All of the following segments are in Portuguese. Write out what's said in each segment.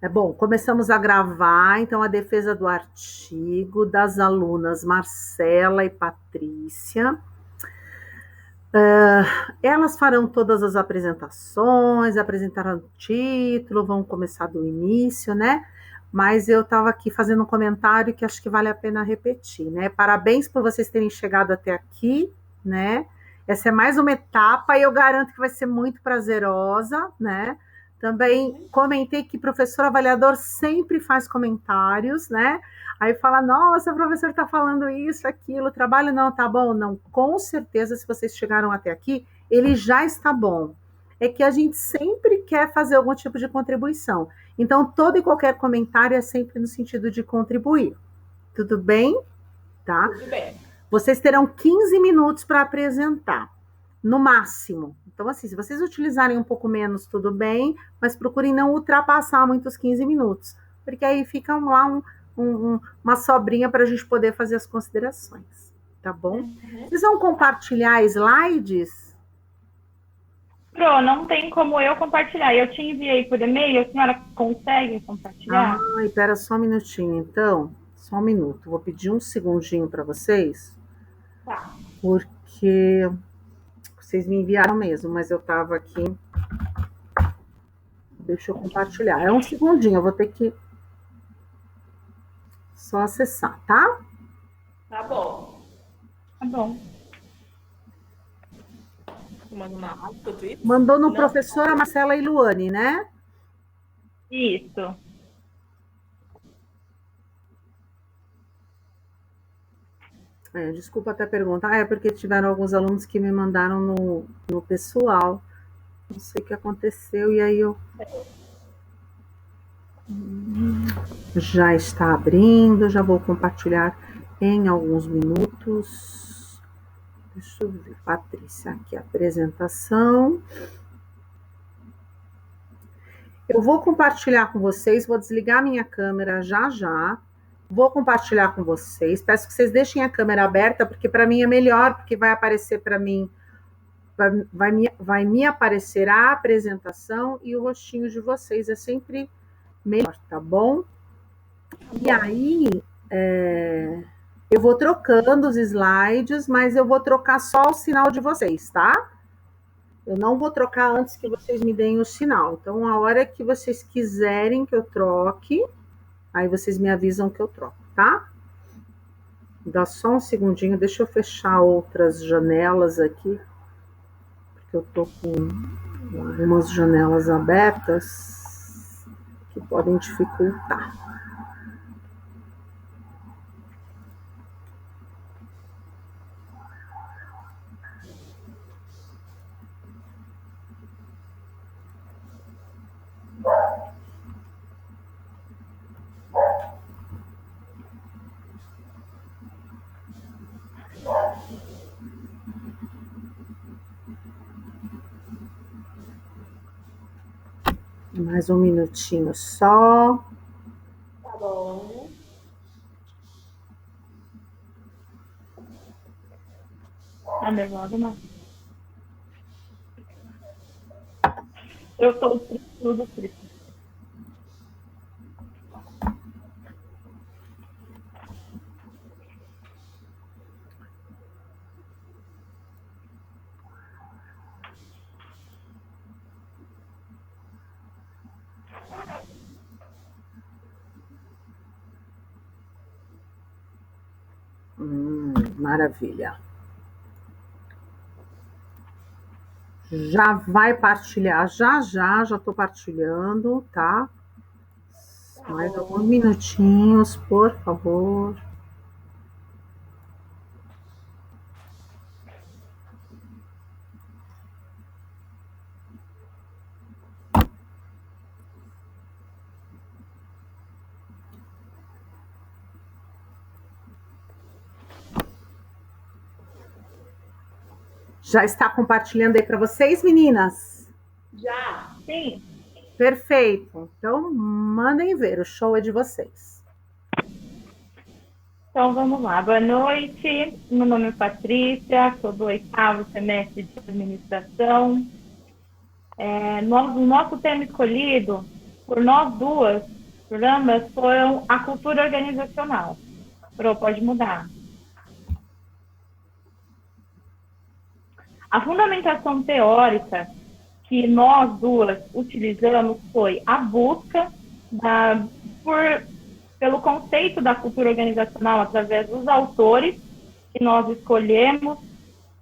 É bom, começamos a gravar, então, a defesa do artigo das alunas Marcela e Patrícia. Elas farão todas as apresentações, apresentaram o título, vão começar do início, né? Mas eu estava aqui fazendo um comentário que acho que vale a pena repetir, né? Parabéns por vocês terem chegado até aqui, né? Essa é mais uma etapa e eu garanto que vai ser muito prazerosa, né? Também comentei que professor avaliador sempre faz comentários, né? Aí fala, nossa, o professor está falando isso, aquilo, trabalho não tá bom? Não, com certeza, se vocês chegaram até aqui, ele já está bom. É que a gente sempre quer fazer algum tipo de contribuição. Então, todo e qualquer comentário é sempre no sentido de contribuir. Tudo bem? Tá? Tudo bem. Vocês terão 15 minutos para apresentar, no máximo. Então, assim, se vocês utilizarem um pouco menos, tudo bem, mas procurem não ultrapassar muitos 15 minutos, porque aí fica lá uma sobrinha para a gente poder fazer as considerações, tá bom? Vocês vão compartilhar slides? Pro, não tem como eu compartilhar. Eu te enviei por e-mail, a senhora consegue compartilhar? Ai, espera só um minutinho, então. Só um minuto. Vou pedir um segundinho para vocês, Tá. porque vocês me enviaram mesmo, mas eu estava aqui. Deixa eu compartilhar. É um segundinho, eu vou ter que só acessar, tá? Tá bom. Tá bom. Manda uma rápido tweet? Mandou no Não? professora Marcela e Luane, né? Isso. Desculpa até perguntar. É porque tiveram alguns alunos que me mandaram no pessoal. Não sei o que aconteceu, e aí eu. Já está abrindo, já vou compartilhar em alguns minutos. Deixa eu ver, Patrícia, aqui a apresentação. Eu vou compartilhar com vocês, vou desligar minha câmera já já. Vou compartilhar com vocês. Peço que vocês deixem a câmera aberta, porque para mim é melhor, porque vai aparecer para mim, vai me aparecer a apresentação e o rostinho de vocês. É sempre melhor, tá bom? E aí, eu vou trocando os slides, mas eu vou trocar só o sinal de vocês, tá? Eu não vou trocar antes que vocês me deem o sinal. Então, a hora que vocês quiserem que eu troque, aí vocês me avisam que eu troco, tá? Dá só um segundinho, deixa eu fechar outras janelas aqui, porque eu tô com algumas janelas abertas que podem dificultar. Mais um minutinho só. Tá bom. Tá nervosa, não? Eu tô tudo frito. Maravilha. Já vai partilhar, já estou partilhando, tá? Mais alguns minutinhos, por favor. Já está compartilhando aí para vocês, meninas? Já? Sim. Perfeito. Então, mandem ver, o show é de vocês. Então vamos lá. Boa noite. Meu nome é Patrícia, sou do 8º semestre de administração. O nosso tema escolhido por nós duas, por ambas, foram a cultura organizacional. Pro, pode mudar. A fundamentação teórica que nós duas utilizamos foi a busca pelo conceito da cultura organizacional através dos autores que nós escolhemos.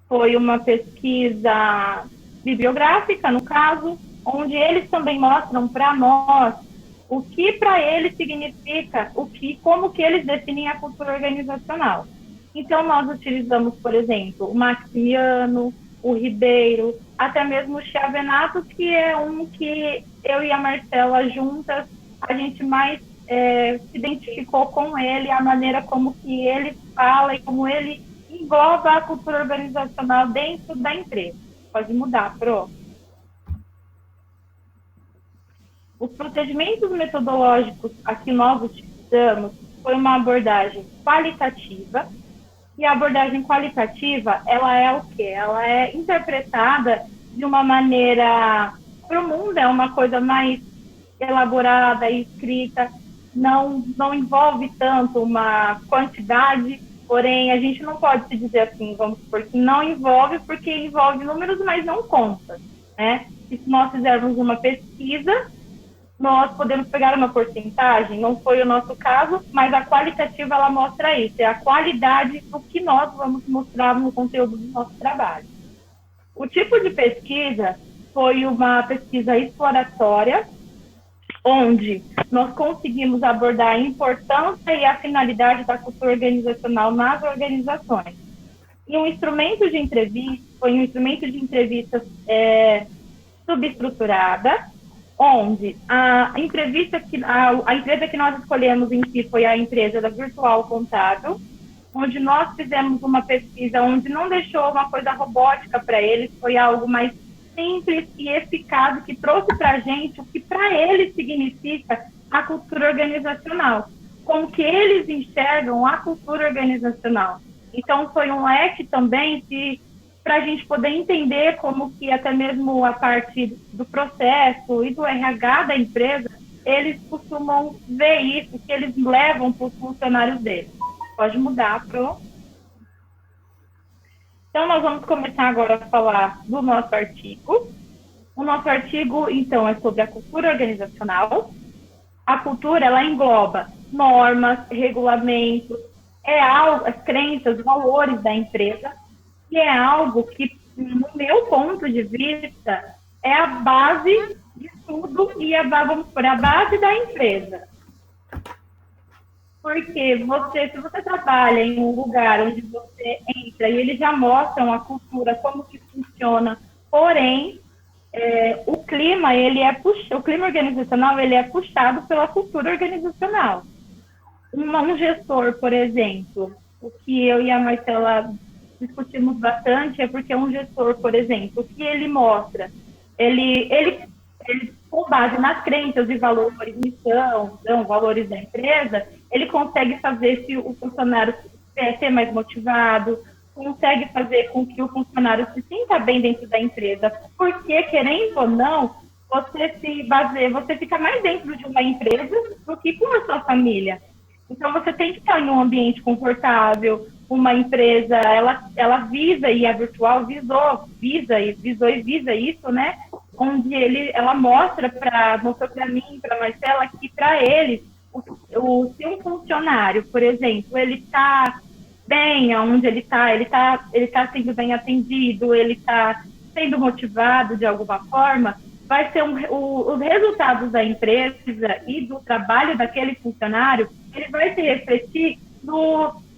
Foi uma pesquisa bibliográfica, no caso, onde eles também mostram para nós o que para eles significa, como que eles definem a cultura organizacional. Então, nós utilizamos, por exemplo, o Maximiano, o Ribeiro, até mesmo o Chiavenato, que é um que eu e a Marcela juntas, a gente mais se identificou com ele, a maneira como que ele fala e como ele engloba a cultura organizacional dentro da empresa. Pode mudar, Pro. Os procedimentos metodológicos a que nós utilizamos foi uma abordagem qualitativa. E a abordagem qualitativa, ela é o quê? Ela é interpretada de uma maneira, para o mundo, é uma coisa mais elaborada e escrita, não envolve tanto uma quantidade, porém, a gente não pode se dizer assim, vamos supor que não envolve, porque envolve números, mas não conta, né? E se nós fizermos uma pesquisa, nós podemos pegar uma porcentagem, não foi o nosso caso, mas a qualitativa ela mostra isso, é a qualidade do que nós vamos mostrar no conteúdo do nosso trabalho. O tipo de pesquisa foi uma pesquisa exploratória, onde nós conseguimos abordar a importância e a finalidade da cultura organizacional nas organizações. E um instrumento de entrevista, foi um instrumento de entrevista subestruturada, onde a empresa que nós escolhemos em si foi a empresa da Virtual Contábil, onde nós fizemos uma pesquisa onde não deixou uma coisa robótica para eles, foi algo mais simples e eficaz, que trouxe para a gente o que para eles significa a cultura organizacional, como que eles enxergam a cultura organizacional. Então, foi um leque também para a gente poder entender como que até mesmo a parte do processo e do RH da empresa, eles costumam ver isso, que eles levam para os funcionários deles. Pode mudar, Pro. Então, nós vamos começar agora a falar do nosso artigo. O nosso artigo, então, é sobre a cultura organizacional. A cultura, ela engloba normas, regulamentos, as crenças, valores da empresa, e é algo que, no meu ponto de vista, é a base de tudo e vamos por a base da empresa. Porque se você trabalha em um lugar onde você entra e eles já mostram a cultura, como que funciona, porém, o clima organizacional ele é puxado pela cultura organizacional. Um gestor, por exemplo, o que eu e a Marcela discutimos bastante é porque um gestor, por exemplo, o que ele mostra, ele com base nas crenças e valores, missão, valores da empresa, ele consegue fazer o funcionário ser mais motivado, consegue fazer com que o funcionário se sinta bem dentro da empresa, porque, querendo ou não, você fica mais dentro de uma empresa do que com a sua família. Então, você tem que estar em um ambiente confortável, uma empresa, ela visa, e a Virtual visa isso, né? Onde ela mostrou para mim, para a Marcela, que para eles, se um funcionário, por exemplo, ele está bem onde ele está sendo bem atendido, ele está sendo motivado de alguma forma, vai ser os resultados da empresa e do trabalho daquele funcionário, ele vai se refletir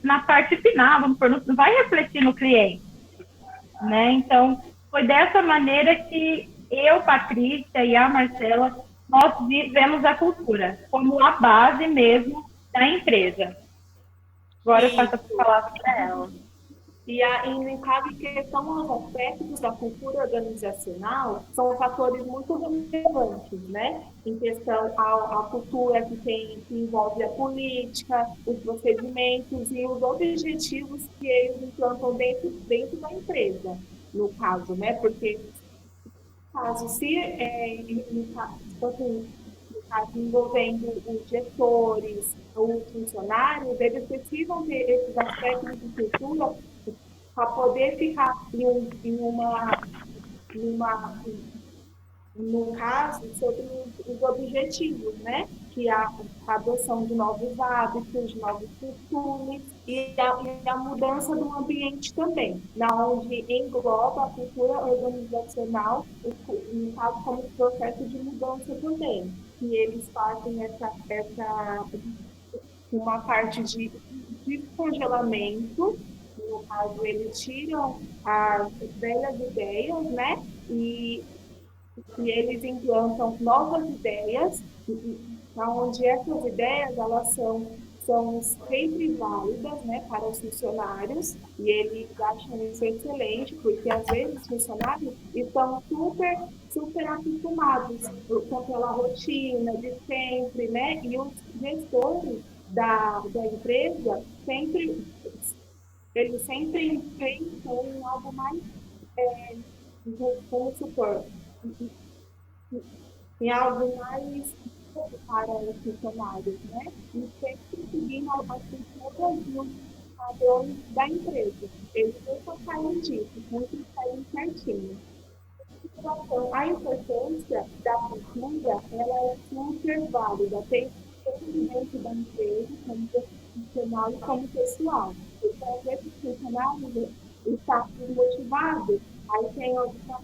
na parte final, vamos por, não vai refletir no cliente, né? Então, foi dessa maneira que eu, Patrícia e a Marcela, nós vivemos a cultura como a base mesmo da empresa. Agora eu passo a palavra para ela. E no caso, em questão aos aspectos da cultura organizacional, são fatores muito relevantes, né? Em questão à cultura que envolve a política, os procedimentos e os objetivos que eles implantam dentro da empresa, no caso, né? Porque, no caso, caso envolvendo os gestores ou os funcionários, eles precisam ter esses aspectos de cultura para poder ficar no caso, sobre os objetivos, né? Que é a adoção de novos hábitos, de novos costumes e a mudança do ambiente também, na onde engloba a cultura organizacional, no caso, como processo de mudança também, que eles fazem uma parte de descongelamento, no caso, eles tiram as velhas ideias, né? E eles implantam novas ideias, onde essas ideias elas são sempre válidas, né, para os funcionários, e eles acham isso excelente, porque às vezes os funcionários estão super acostumados com aquela rotina de sempre, né, e os gestores da empresa eles sempre pensam em algo mais, vamos supor, em algo mais para os funcionários, né? E sempre seguindo as culturas e os padrões da empresa. Eles nunca saem disso, sempre saem certinho. Então, a importância da cultura, ela é super válida, tem dentro da empresa, como profissional e como pessoal. Então, às vezes, o funcionário está desmotivado, aí tem outra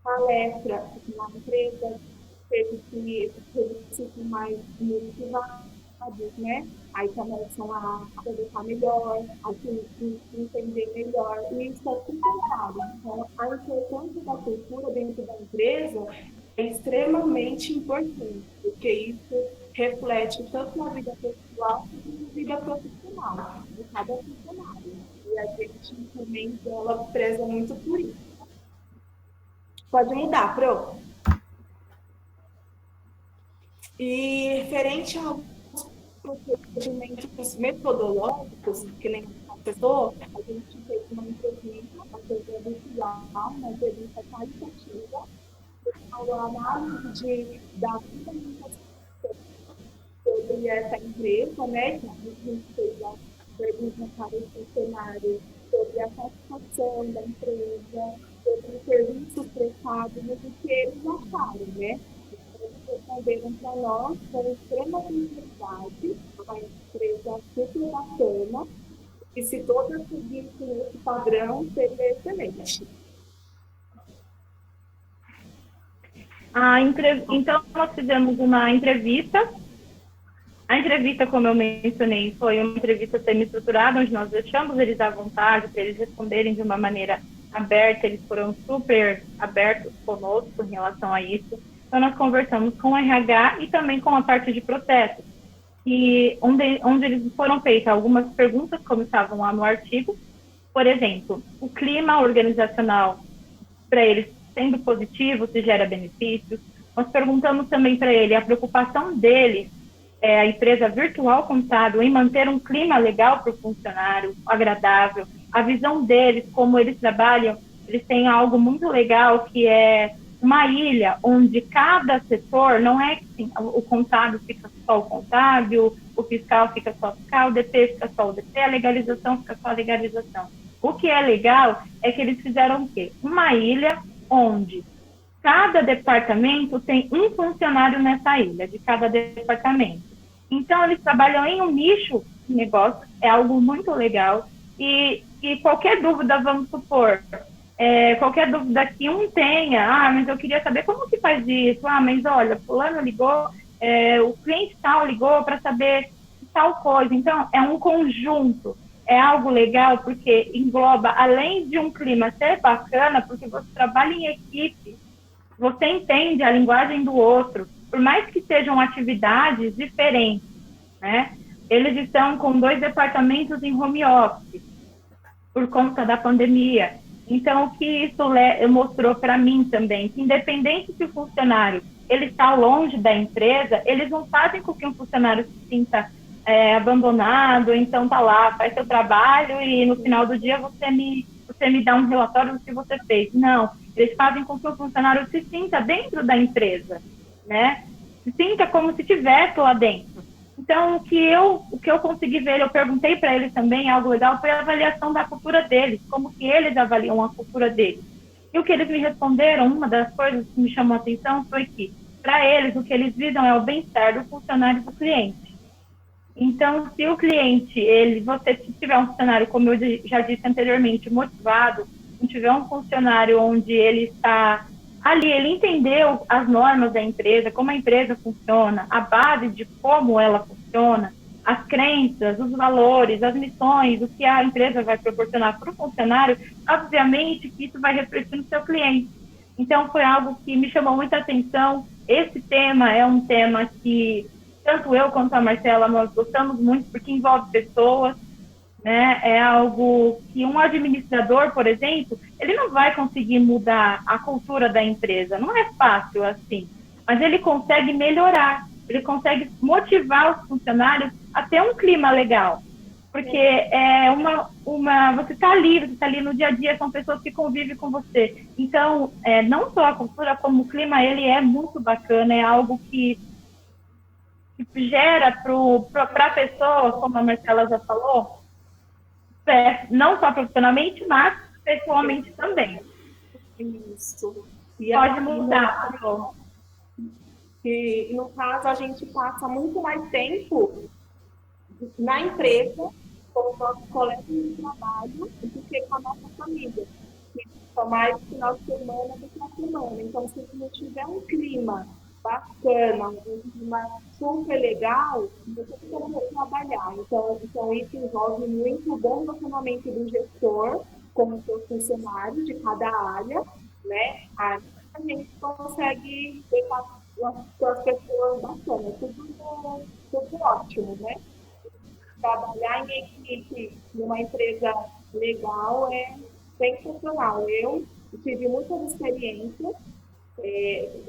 palestra na empresa, teve que se sentir mais motivados, né? Aí começam a conversar melhor, a se entender melhor, e isso é fundamental. Então, a importância da cultura dentro da empresa é extremamente importante, porque isso reflete tanto na vida pessoal quanto na vida profissional de cada funcionário. E a gente também ela preza muito por isso. Pode mudar, Pro. E referente aos procedimentos metodológicos, que nem a pessoa, a gente fez uma entrevista, uma entrevista virtual, uma entrevista qualitativa, a análise da fundamentação sobre essa empresa, né, que a gente fez a pergunta para o funcionário sobre a satisfação da empresa, sobre os serviços prestados, e o que eles acharam, né? Eles responderam para nós com extrema sinceridade, uma empresa super bacana, e se todas seguissem esse padrão, seria excelente. Então, nós fizemos uma entrevista. A entrevista, como eu mencionei, foi uma entrevista semi-estruturada, onde nós deixamos eles à vontade, para eles responderem de uma maneira aberta. Eles foram super abertos conosco em relação a isso. Então, nós conversamos com o RH e também com a parte de processos, onde eles foram feitas algumas perguntas, como estavam lá no artigo. Por exemplo, o clima organizacional para eles sendo positivo, se gera benefícios. Nós perguntamos também para ele a preocupação dele, a empresa virtual contábil, em manter um clima legal para o funcionário, agradável, a visão deles, como eles trabalham. Eles têm algo muito legal, que é uma ilha, onde cada setor, não é que assim, o contábil fica só o contábil, o fiscal fica só o fiscal, o DP fica só o DP, a legalização fica só a legalização. O que é legal é que eles fizeram o quê? Uma ilha onde cada departamento tem um funcionário nessa ilha, de cada departamento. Então, eles trabalham em um nicho de negócio, é algo muito legal. E qualquer dúvida, vamos supor, qualquer dúvida que um tenha, mas eu queria saber como que faz isso, mas olha, fulano ligou, o cliente tal ligou para saber tal coisa. Então, é um conjunto, é algo legal, porque engloba, além de um clima ser bacana, porque você trabalha em equipe, você entende a linguagem do outro, por mais que sejam atividades diferentes, né? Eles estão com 2 departamentos em home office, por conta da pandemia. Então, o que isso mostrou para mim também, que independente se o funcionário ele está longe da empresa, eles não fazem com que um funcionário se sinta abandonado, então tá lá, faz seu trabalho e no final do dia você me dá um relatório do que você fez. Não, eles fazem com que o funcionário se sinta dentro da empresa, né? se sinta como se estivesse lá dentro. Então, o que eu consegui ver, eu perguntei para eles também, algo legal, foi a avaliação da cultura deles, como que eles avaliam a cultura deles. E o que eles me responderam, uma das coisas que me chamou a atenção foi que, para eles, o que eles visam é o bem-estar do funcionário e do cliente. Então, se o cliente, você tiver um funcionário, como eu já disse anteriormente, motivado, não tiver um funcionário onde ele está ali, ele entendeu as normas da empresa, como a empresa funciona, a base de como ela funciona, as crenças, os valores, as missões, o que a empresa vai proporcionar para o funcionário, obviamente que isso vai refletir no seu cliente. Então, foi algo que me chamou muita atenção. Esse tema é um tema que tanto eu quanto a Marcela, nós gostamos muito, porque envolve pessoas, né? É algo que um administrador, por exemplo, ele não vai conseguir mudar a cultura da empresa. Não é fácil assim, mas ele consegue melhorar, ele consegue motivar os funcionários a ter um clima legal. Porque você está ali no dia a dia, são pessoas que convivem com você. Então, não só a cultura, como o clima, ele é muito bacana, é algo que gera para a pessoa, como a Marcela já falou, não só profissionalmente, mas pessoalmente também. Isso. Pode mudar. E, no caso, a gente passa muito mais tempo na empresa com os nossos colegas de trabalho do que com a nossa família. Só mais final de semana do que na semana. Então, se não tiver um clima bacana, um clima super legal, você fica não trabalhar. Então, isso envolve muito o bom relacionamento do gestor com os seus funcionários de cada área, né? Aí a gente consegue ter as pessoas bacanas. Tudo ótimo, né? Trabalhar em equipe numa empresa legal é sensacional. Eu tive muitas experiências.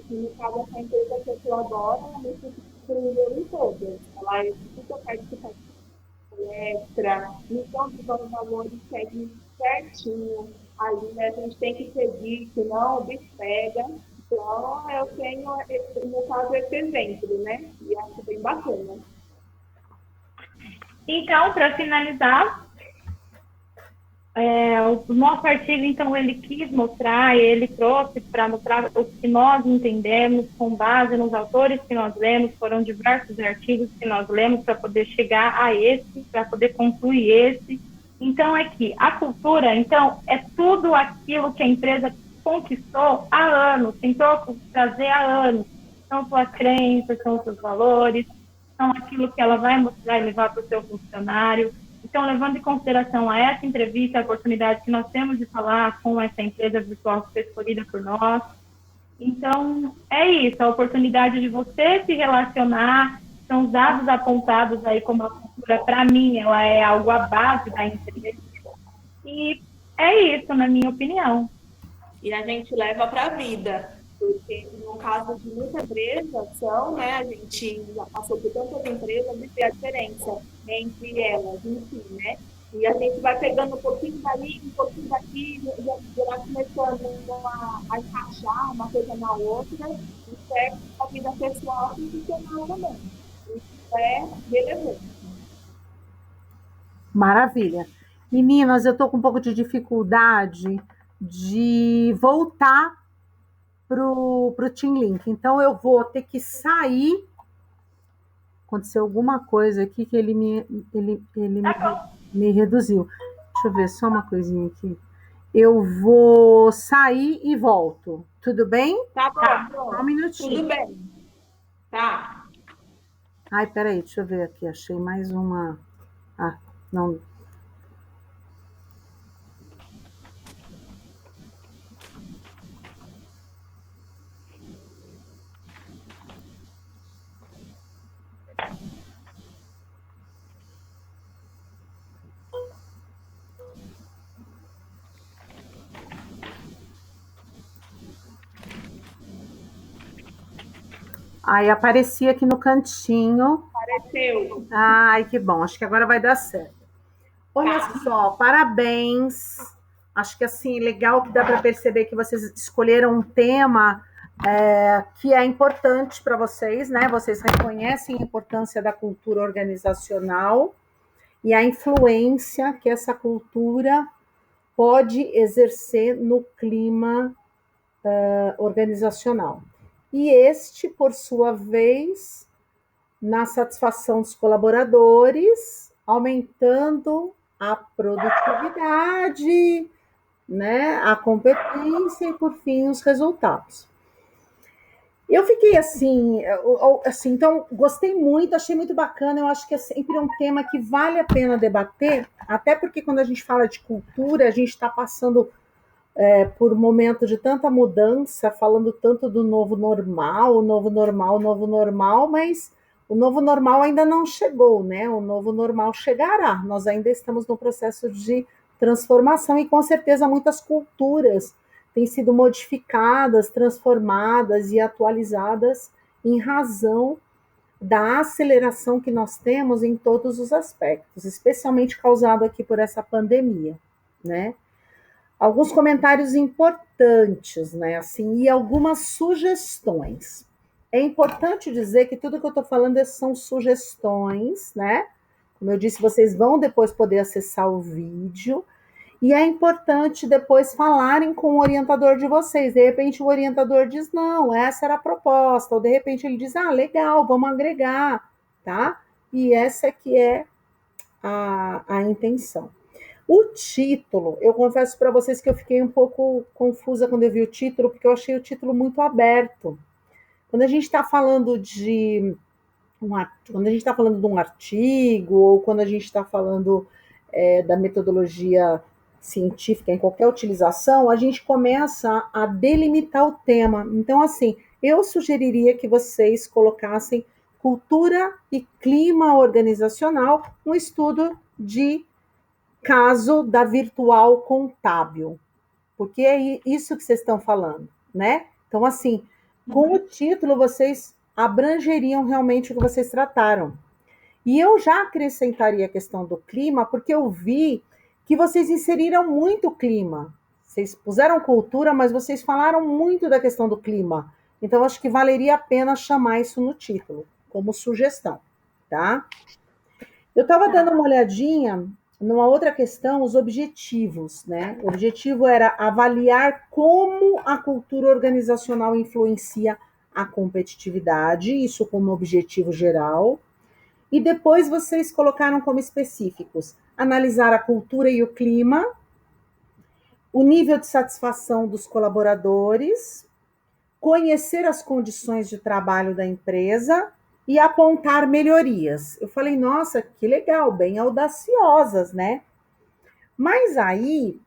No caso, essa empresa que eu adoro, ela me surpreendeu em todas. Ela é super participativa, palestra, missão dos valores segue certinho. Ali, né, a gente tem que seguir, senão o bicho pega. Então, eu tenho, no caso, esse exemplo, né? E acho bem bacana. Então, para finalizar, o nosso artigo, então, ele quis mostrar, ele trouxe para mostrar o que nós entendemos com base nos autores que nós lemos, foram diversos artigos que nós lemos para poder chegar a esse, para poder concluir esse. Então, é que a cultura, então, é tudo aquilo que a empresa conquistou há anos, tentou trazer há anos. São suas crenças, são seus valores, são aquilo que ela vai mostrar e levar para o seu funcionário. Então, levando em consideração a essa entrevista, a oportunidade que nós temos de falar com essa empresa virtual que foi escolhida por nós. Então, é isso, a oportunidade de você se relacionar, são os dados apontados aí como a cultura, para mim, ela é algo à base da empresa. E é isso, na minha opinião. E a gente leva para a vida, porque no caso de muitas empresas, a gente já passou por tantas empresas e vê a diferença entre elas, enfim, né? E a gente vai pegando um pouquinho dali, um pouquinho daqui, já vai começando a encaixar uma coisa na outra, e serve a vida pessoal e profissional também. Isso é relevante. Maravilha. Meninas, eu estou com um pouco de dificuldade de voltar para o Team Link. Então, eu vou ter que sair. Aconteceu alguma coisa aqui que ele me reduziu. Deixa eu ver só uma coisinha aqui. Eu vou sair e volto. Tudo bem? Tá bom. Só um minutinho. Tudo bem. Tá. Ai, peraí, deixa eu ver aqui. Achei mais uma. Ah, não. Aí apareci aqui no cantinho. Apareceu. Ai, que bom. Acho que agora vai dar certo. Olha só, parabéns. Acho que assim, legal que dá para perceber que vocês escolheram um tema que é importante para vocês, né? Vocês reconhecem a importância da cultura organizacional e a influência que essa cultura pode exercer no clima organizacional. E este, por sua vez, na satisfação dos colaboradores, aumentando a produtividade, né, a competência e, por fim, os resultados. Eu fiquei assim, então gostei muito, achei muito bacana. Eu acho que é sempre um tema que vale a pena debater, até porque quando a gente fala de cultura, a gente está passando por um momento de tanta mudança, falando tanto do novo normal, o novo normal, o novo normal, mas o novo normal ainda não chegou, né? O novo normal chegará. Nós ainda estamos no processo de transformação e com certeza muitas culturas têm sido modificadas, transformadas e atualizadas em razão da aceleração que nós temos em todos os aspectos, especialmente causado aqui por essa pandemia, né? Alguns comentários importantes, né? Assim, e algumas sugestões. É importante dizer que tudo que eu estou falando são sugestões, né? Como eu disse, vocês vão depois poder acessar o vídeo. E é importante depois falarem com o orientador de vocês. De repente o orientador diz, não, essa era a proposta. Ou de repente ele diz, legal, vamos agregar, tá? E essa é que é a intenção. O título, eu confesso para vocês que eu fiquei um pouco confusa quando eu vi o título, porque eu achei o título muito aberto. Quando a gente está falando de um artigo, ou quando a gente está falando da metodologia científica em qualquer utilização, a gente começa a delimitar o tema. Então, assim, eu sugeriria que vocês colocassem cultura e clima organizacional, um estudo de caso da virtual contábil, porque é isso que vocês estão falando, né? Então, assim, com o título, vocês abrangeriam realmente o que vocês trataram. E eu já acrescentaria a questão do clima, porque eu vi que vocês inseriram muito clima. Vocês puseram cultura, mas vocês falaram muito da questão do clima. Então, acho que valeria a pena chamar isso no título, como sugestão, tá? Eu estava dando uma olhadinha numa outra questão, os objetivos, né? O objetivo era avaliar como a cultura organizacional influencia a competitividade, isso como objetivo geral. E depois vocês colocaram como específicos analisar a cultura e o clima, o nível de satisfação dos colaboradores, conhecer as condições de trabalho da empresa e apontar melhorias. Eu falei, nossa, que legal, bem audaciosas, né? Mas aí,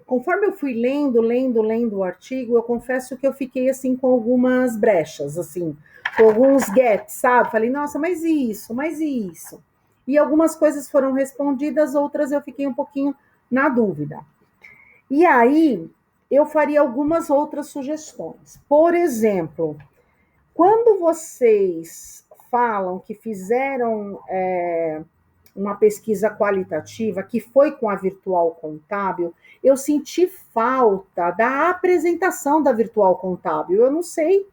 conforme eu fui lendo o artigo, eu confesso que eu fiquei assim com algumas brechas, assim, com alguns gaps, sabe? Falei, nossa, mas isso, mas isso. E algumas coisas foram respondidas, outras eu fiquei um pouquinho na dúvida. E aí, eu faria algumas outras sugestões. Por exemplo, quando vocês falam que fizeram uma pesquisa qualitativa, que foi com a Virtual Contábil, eu senti falta da apresentação da Virtual Contábil. Eu não sei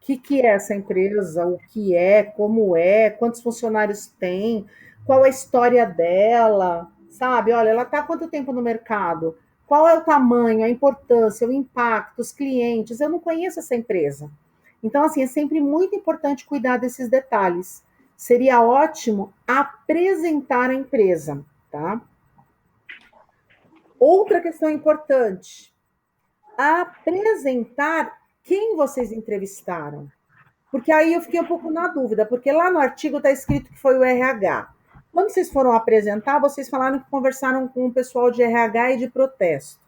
o que é essa empresa, o que é, como é, quantos funcionários tem, qual é a história dela, sabe? Olha, ela está há quanto tempo no mercado? Qual é o tamanho, a importância, o impacto, os clientes? Eu não conheço essa empresa. Então, assim, é sempre muito importante cuidar desses detalhes. Seria ótimo apresentar a empresa, tá? Outra questão importante, apresentar quem vocês entrevistaram. Porque aí eu fiquei um pouco na dúvida, porque lá no artigo está escrito que foi o RH. Quando vocês foram apresentar, vocês falaram que conversaram com o pessoal de RH e de protesto.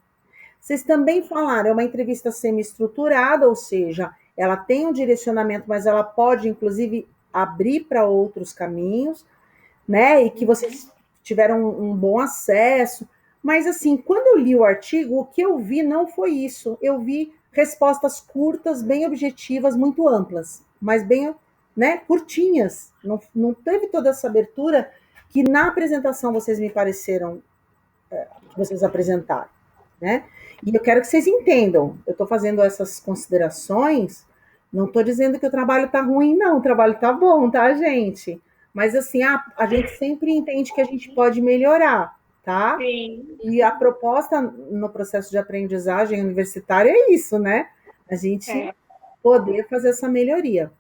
Vocês também falaram, é uma entrevista semi-estruturada, ou seja, ela tem um direcionamento, mas ela pode, inclusive, abrir para outros caminhos, né? E que vocês tiveram um bom acesso. Mas, assim, quando eu li o artigo, o que eu vi não foi isso. Eu vi respostas curtas, bem objetivas, muito amplas, mas bem, né, curtinhas. Não teve toda essa abertura que na apresentação vocês me pareceram que vocês apresentaram. né? E eu quero que vocês entendam, eu estou fazendo essas considerações, não estou dizendo que o trabalho está ruim, não, o trabalho está bom, tá, gente? Mas assim, a gente sempre entende que a gente pode melhorar, tá? Sim. E a proposta no processo de aprendizagem universitária é isso, né? A gente poder fazer essa melhoria.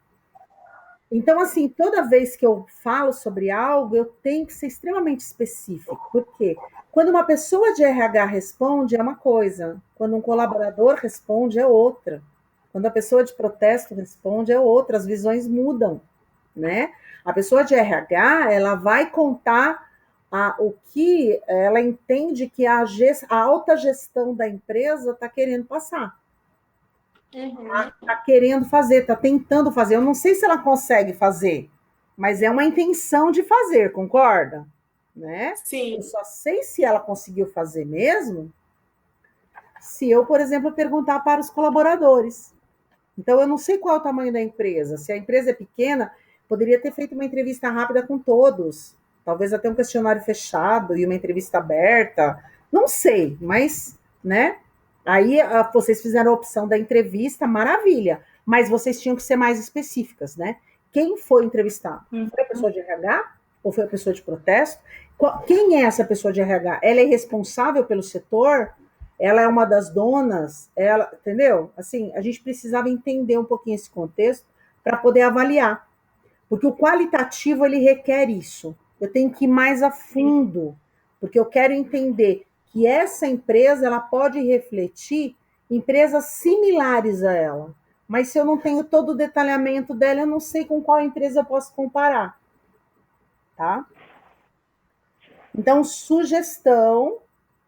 Então, assim, toda vez que eu falo sobre algo, eu tenho que ser extremamente específico. Por quê? Quando uma pessoa de RH responde, é uma coisa. Quando um colaborador responde, é outra. Quando a pessoa de protesto responde, é outra. As visões mudam, né? A pessoa de RH, ela vai contar o que ela entende que a alta gestão da empresa está querendo passar. Está querendo fazer, está tentando fazer. Eu não sei se ela consegue fazer, mas é uma intenção de fazer, concorda? Né? Sim. Eu só sei se ela conseguiu fazer mesmo se eu, por exemplo, perguntar para os colaboradores. Então, eu não sei qual é o tamanho da empresa. Se a empresa é pequena, poderia ter feito uma entrevista rápida com todos. Talvez até um questionário fechado e uma entrevista aberta. Não sei, mas, né? Aí vocês fizeram a opção da entrevista, maravilha. Mas vocês tinham que ser mais específicas, né? Quem foi entrevistado? Foi a pessoa de RH? Ou foi a pessoa de protesto? Quem é essa pessoa de RH? Ela é responsável pelo setor? Ela é uma das donas? Ela, entendeu? Assim, a gente precisava entender um pouquinho esse contexto para poder avaliar. Porque o qualitativo, ele requer isso. Eu tenho que ir mais a fundo, porque eu quero entender que essa empresa ela pode refletir empresas similares a ela. Mas se eu não tenho todo o detalhamento dela, eu não sei com qual empresa eu posso comparar. Tá? Então, sugestão,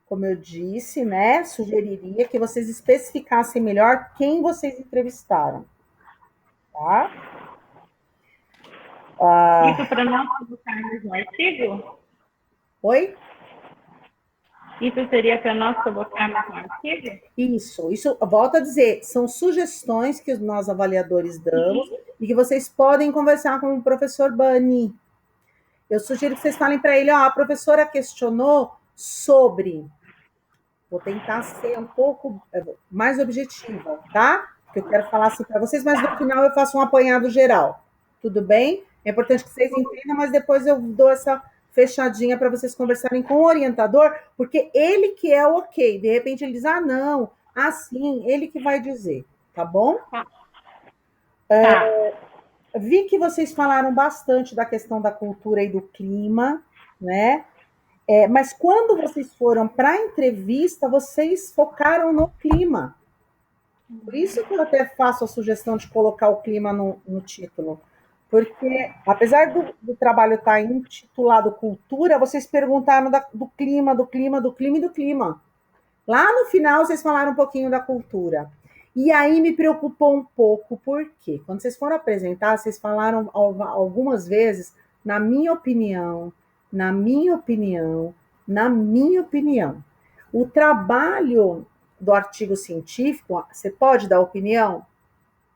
como eu disse, né? Sugeriria que vocês especificassem melhor quem vocês entrevistaram. Tá? Isso para nós colocarmos no artigo? Oi? Isso seria para nós colocarmos no artigo? Isso, volto a dizer, são sugestões que nós avaliadores damos e que vocês podem conversar com o professor Bani. Eu sugiro que vocês falem para ele, a professora questionou sobre, vou tentar ser um pouco mais objetiva, tá? Porque eu quero falar assim para vocês, mas no final eu faço um apanhado geral. Tudo bem? É importante que vocês entendam, mas depois eu dou essa fechadinha para vocês conversarem com o orientador, porque ele que é o ok. De repente ele diz, não, sim, ele que vai dizer, tá bom? Vi que vocês falaram bastante da questão da cultura e do clima, né? Mas quando vocês foram para a entrevista, vocês focaram no clima. Por isso que eu até faço a sugestão de colocar o clima no título. Porque, apesar do trabalho estar intitulado Cultura, vocês perguntaram do clima, do clima, do clima e do clima. Lá no final, vocês falaram um pouquinho da cultura. E aí me preocupou um pouco, porque quando vocês foram apresentar, vocês falaram algumas vezes, na minha opinião, na minha opinião, na minha opinião. O trabalho do artigo científico, você pode dar opinião?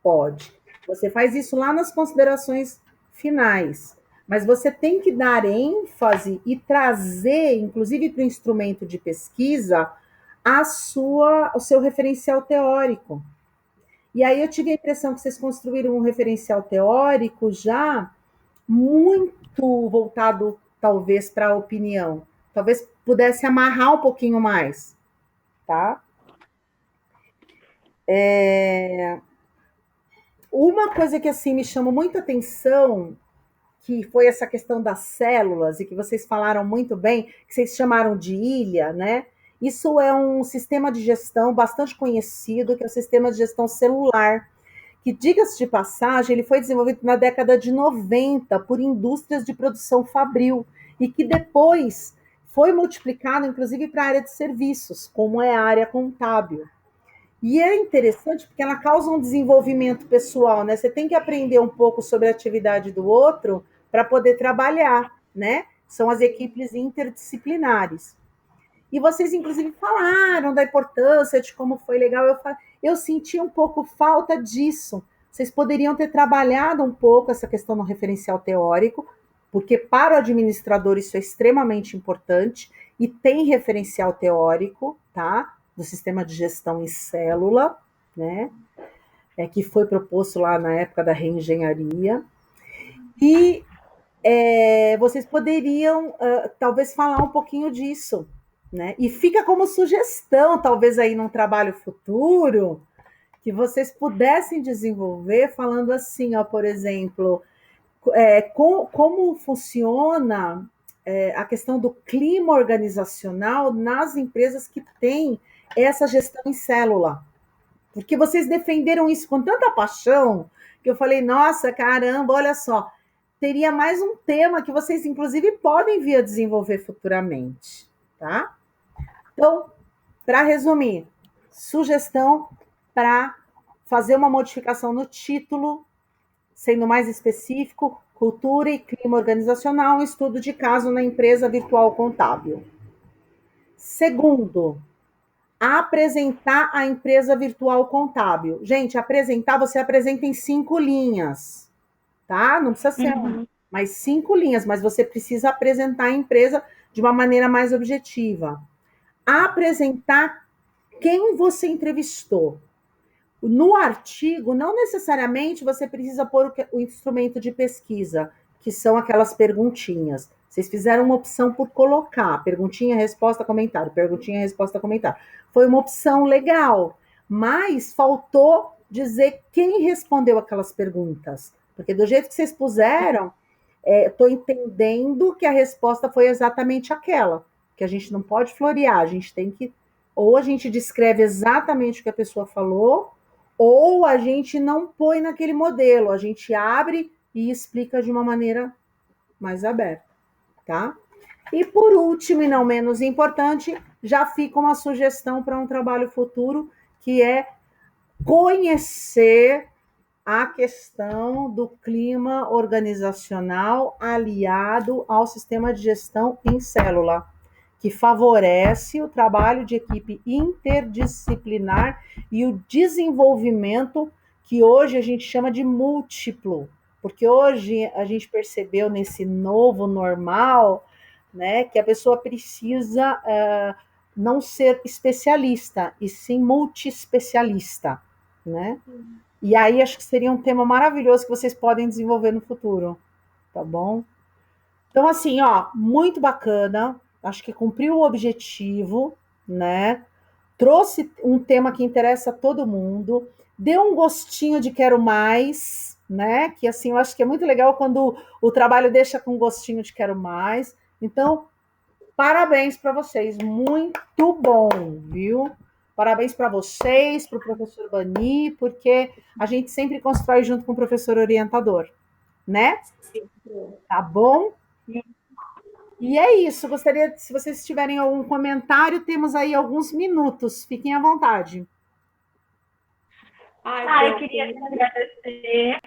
Pode. Você faz isso lá nas considerações finais, mas você tem que dar ênfase e trazer, inclusive para o instrumento de pesquisa, o seu referencial teórico. E aí eu tive a impressão que vocês construíram um referencial teórico já muito voltado, talvez, para a opinião. Talvez pudesse amarrar um pouquinho mais, tá? Uma coisa que assim me chamou muita atenção, que foi essa questão das células, e que vocês falaram muito bem, que vocês chamaram de ilha, né? Isso é um sistema de gestão bastante conhecido, que é o sistema de gestão celular, que, diga-se de passagem, ele foi desenvolvido na década de 90 por indústrias de produção fabril, e que depois foi multiplicado, inclusive, para a área de serviços, como é a área contábil. E é interessante porque ela causa um desenvolvimento pessoal, né? Você tem que aprender um pouco sobre a atividade do outro para poder trabalhar, né? São as equipes interdisciplinares. E vocês, inclusive, falaram da importância de como foi legal. Eu senti um pouco falta disso. Vocês poderiam ter trabalhado um pouco essa questão no referencial teórico, porque para o administrador isso é extremamente importante, e tem referencial teórico, tá? do sistema de gestão em célula, né? Que foi proposto lá na época da reengenharia. E vocês poderiam, talvez, falar um pouquinho disso, né? E fica como sugestão, talvez aí num trabalho futuro, que vocês pudessem desenvolver falando assim, ó, por exemplo, como funciona a questão do clima organizacional nas empresas que têm essa gestão em célula. Porque vocês defenderam isso com tanta paixão que eu falei, nossa, caramba, olha só, teria mais um tema que vocês, inclusive, podem vir a desenvolver futuramente, tá? Então, para resumir, sugestão para fazer uma modificação no título, sendo mais específico, cultura e clima organizacional, um estudo de caso na empresa virtual contábil. Segundo, apresentar a empresa virtual contábil. Gente, apresentar, você apresenta em 5 linhas, tá? Não precisa ser mais 5 linhas, mas você precisa apresentar a empresa de uma maneira mais objetiva. Apresentar quem você entrevistou. No artigo, não necessariamente você precisa pôr o instrumento de pesquisa, que são aquelas perguntinhas. Vocês fizeram uma opção por colocar perguntinha, resposta, comentário, perguntinha, resposta, comentário. Foi uma opção legal, mas faltou dizer quem respondeu aquelas perguntas. Porque do jeito que vocês puseram, estou entendendo que a resposta foi exatamente aquela, que a gente não pode florear, a gente tem que, ou a gente descreve exatamente o que a pessoa falou, ou a gente não põe naquele modelo, a gente abre e explica de uma maneira mais aberta, tá? E por último, e não menos importante, já fica uma sugestão para um trabalho futuro, que é conhecer a questão do clima organizacional aliado ao sistema de gestão em célula, que favorece o trabalho de equipe interdisciplinar e o desenvolvimento que hoje a gente chama de múltiplo, porque hoje a gente percebeu nesse novo normal, né, que a pessoa precisa não ser especialista, e sim multiespecialista, né? E aí acho que seria um tema maravilhoso que vocês podem desenvolver no futuro, tá bom? Então, assim, ó, muito bacana, acho que cumpriu o objetivo, né? Trouxe um tema que interessa a todo mundo, deu um gostinho de quero mais, né? Que assim, eu acho que é muito legal quando o trabalho deixa com gostinho de quero mais. Então, parabéns para vocês, muito bom, viu? Parabéns para vocês, para o professor Bani, porque a gente sempre constrói junto com o professor orientador, né? Sim. Tá bom? E é isso. Gostaria, se vocês tiverem algum comentário, temos aí alguns minutos. Fiquem à vontade. Eu queria agradecer,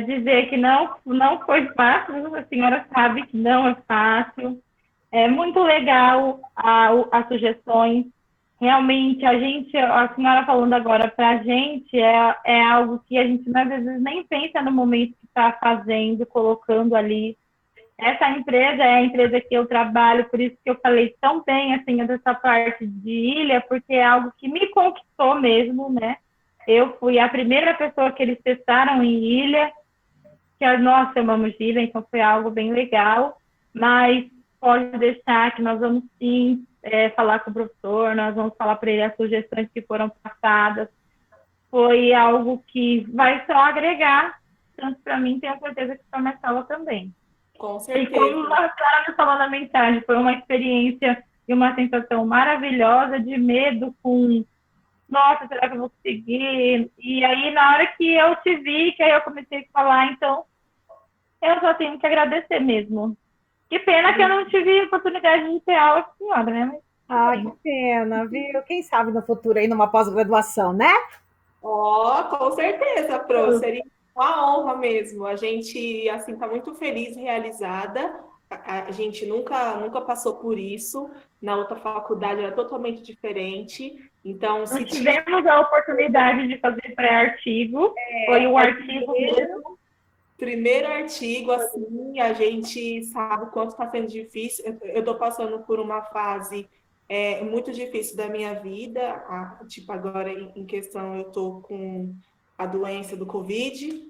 dizer que não foi fácil, a senhora sabe que não é fácil. É muito legal as sugestões. Realmente, a senhora falando agora para a gente, é algo que a gente às vezes nem pensa no momento que está fazendo, colocando ali. Essa empresa é a empresa que eu trabalho, por isso que eu falei tão bem assim dessa parte de ilha, porque é algo que me conquistou mesmo, né? Eu fui a primeira pessoa que eles testaram em ilha, que nós chamamos de ilha, então foi algo bem legal, mas pode deixar que nós vamos sim falar com o professor, nós vamos falar para ele as sugestões que foram passadas. Foi algo que vai só agregar, tanto para mim, tenho certeza que para a minha sala também. Com certeza. E como a senhora me falou na mensagem, foi uma experiência e uma sensação maravilhosa de medo com, nossa, será que eu vou conseguir? E aí, na hora que eu te vi, que aí eu comecei a falar, então, eu só tenho que agradecer mesmo. Que pena que eu não tive a oportunidade de ter aula com a senhora, né? Mas, que pena, viu? Quem sabe no futuro aí, numa pós-graduação, né? Com certeza, Pro. Seria uma honra mesmo. A gente, assim, está muito feliz, realizada. A gente nunca passou por isso. Na outra faculdade era totalmente diferente. Então, se tivemos a oportunidade de fazer pré-artigo, foi um artigo mesmo. Primeiro artigo, assim, a gente sabe o quanto está sendo difícil. Eu estou passando por uma fase muito difícil da minha vida. Tipo, agora em questão eu tô com a doença do Covid,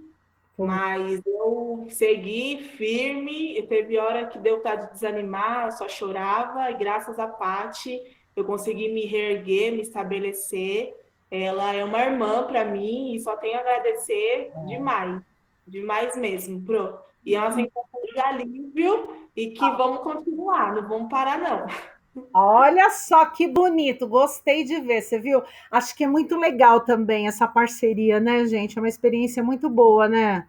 mas eu segui firme, e teve hora que deu vontade de desanimar, eu só chorava, e graças a Paty eu consegui me reerguer, me estabelecer. Ela é uma irmã para mim e só tenho a agradecer demais, demais mesmo, Pro. E é uma sensação de alívio e que vamos continuar, não vamos parar, não. Olha só que bonito, gostei de ver, você viu? Acho que é muito legal também essa parceria, né, gente? É uma experiência muito boa, né?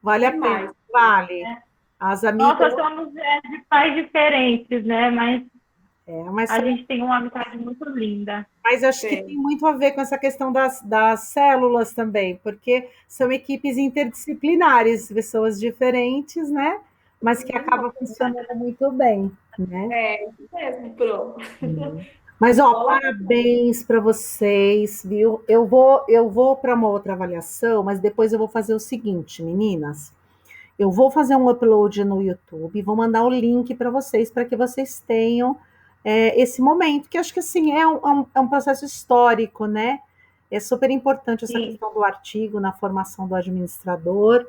Vale a pena, Demais. vale. As amigas, Nossa, somos de pais diferentes, né? mas, A gente tem uma amizade muito linda. mas acho que tem Tem. muito a ver com essa questão das células também, porque são equipes interdisciplinares, pessoas diferentes, né? Mas que acabam funcionando muito bem, né? Isso mesmo, Pro. Mas, ó, Bola pra parabéns para vocês, viu? Eu vou para uma outra avaliação, mas depois eu vou fazer o seguinte, meninas. Eu vou fazer um upload no YouTube, vou mandar o link para vocês, para que vocês tenham esse momento, que acho que assim é um processo histórico, né? É super importante essa Sim. questão do artigo na formação do administrador,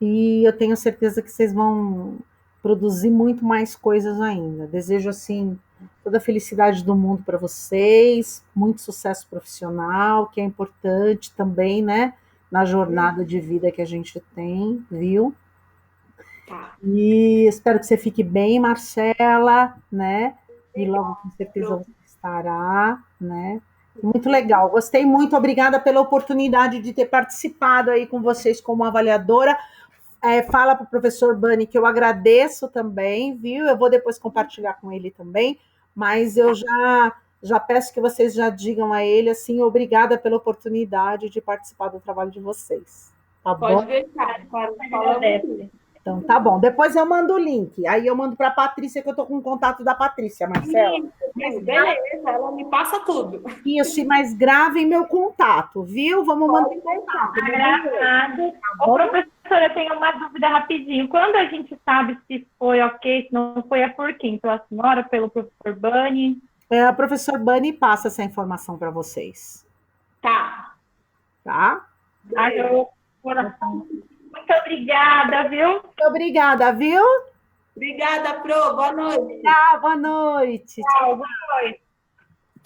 e eu tenho certeza que vocês vão produzir muito mais coisas ainda. Desejo, assim, toda a felicidade do mundo para vocês, muito sucesso profissional, que é importante também, né? Na jornada de vida que a gente tem, viu? tá. E espero que você fique bem, Marcela, né? E logo com certeza Pro. você estará, né? Muito legal, gostei muito, obrigada pela oportunidade de ter participado aí com vocês como avaliadora. Fala para o professor Bani que eu agradeço também, viu? Eu vou depois compartilhar com ele também, mas eu já peço que vocês já digam a ele assim, obrigada pela oportunidade de participar do trabalho de vocês. Tá bom? Pode deixar, falamos Agradece. sim. Então tá bom. Depois eu mando o link. Aí eu mando para a Patrícia, que eu estou com o contato da Patrícia, Marcela. Isso, beleza, ela me passa tudo. Isso, mas gravem meu contato, viu? Vamos manter Pode deixar. Agradado. Ô, bom? professora, eu tenho uma dúvida rapidinho. Quando a gente sabe se foi ok, se não foi, é por quem? Pela senhora, pelo professor Bani? O professor Bani passa essa informação para vocês, Tá. tá? Ai, eu, coração. Muito obrigada, viu? Muito obrigada, viu? Obrigada, Pro. Boa noite. Tchau, boa noite. Tchau, boa noite.